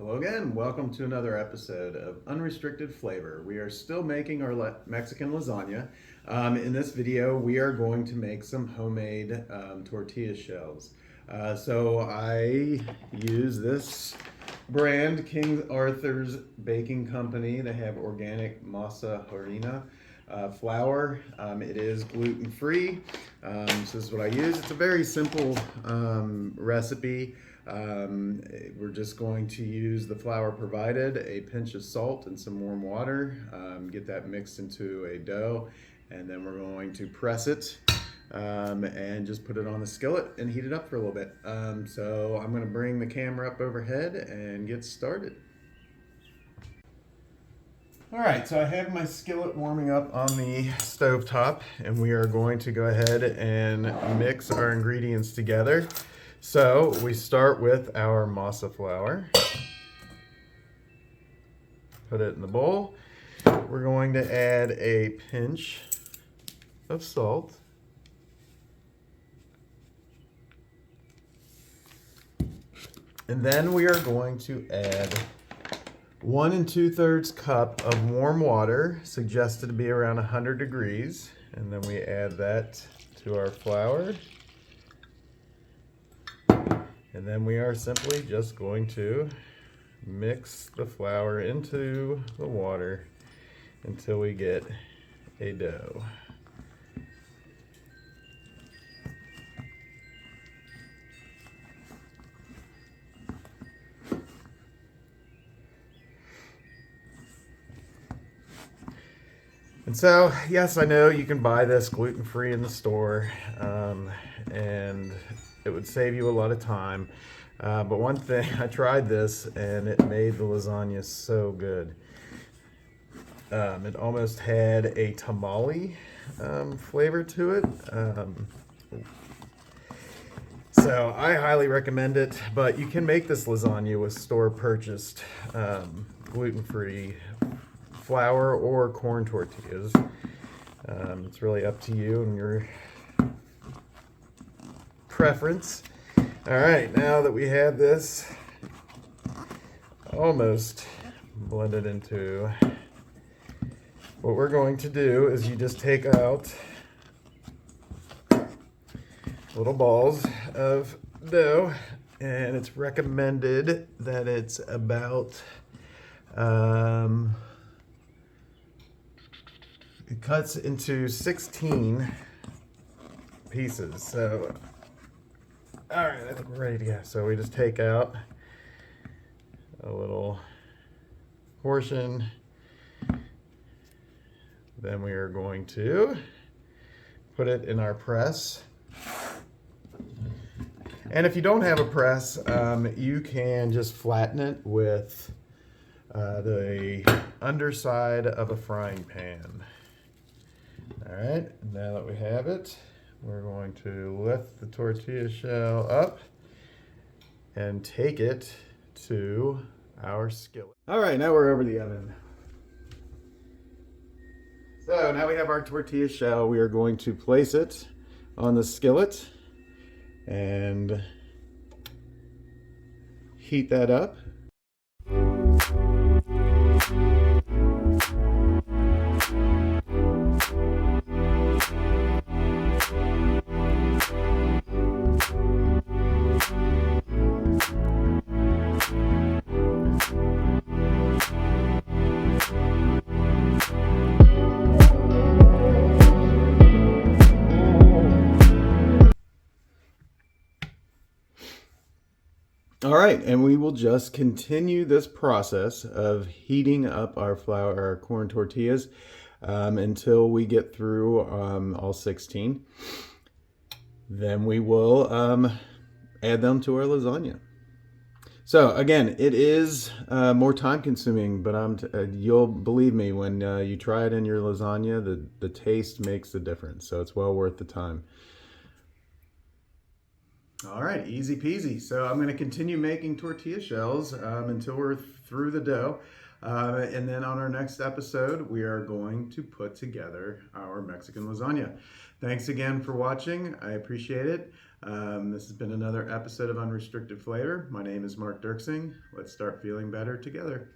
Hello again. Welcome to another episode of Unrestricted Flavor. We are still making our Mexican lasagna. In this video, we are going to make some homemade tortilla shells. So I use this brand, King Arthur's Baking Company. They have organic masa harina flour. It is gluten-free. So this is what I use. It's a very simple recipe. We're just going to use the flour provided, a pinch of salt and some warm water, get that mixed into a dough, and then we're going to press it and just put it on the skillet and heat it up for a little bit. So I'm going to bring the camera up overhead and get started. All right, so I have my skillet warming up on the stovetop, and we are going to go ahead and mix our ingredients together. So we start with our masa flour. Put it in the bowl. We're going to add a pinch of salt. And then we are going to add 1 2/3 cup of warm water, suggested to be around 100 degrees. And then we add that to our flour. And then we are simply just going to mix the flour into the water until we get a dough. And so, yes, I know you can buy this gluten-free in the store, and it would save you a lot of time. But one thing, I tried this and it made the lasagna so good. It almost had a tamale flavor to it. So I highly recommend it, but you can make this lasagna with store-purchased gluten-free flour or corn tortillas. It's really up to you and your preference. All right, now that we have this almost blended into, what we're going to do is you just take out little balls of dough, and it's recommended that it's about it cuts into 16 pieces. So, all right, I think we're ready to go. So we just take out a little portion. Then we are going to put it in our press. And if you don't have a press, you can just flatten it with the underside of a frying pan. All right, now that we have it, we're going to lift the tortilla shell up and take it to our skillet. All right, now we're over the oven. So now we have our tortilla shell. We are going to place it on the skillet and heat that up. All right, and we will just continue this process of heating up our flour, our corn tortillas, until we get through all 16. Then we will add them to our lasagna. So again, it is more time consuming, but you'll believe me when you try it in your lasagna, the taste makes the difference. So it's well worth the time. All right, easy peasy. So I'm going to continue making tortilla shells until we're through the dough. And then on our next episode, we are going to put together our Mexican lasagna. Thanks again for watching. I appreciate it. This has been another episode of Unrestricted Flavor. My name is Mark Dirksing. Let's start feeling better together.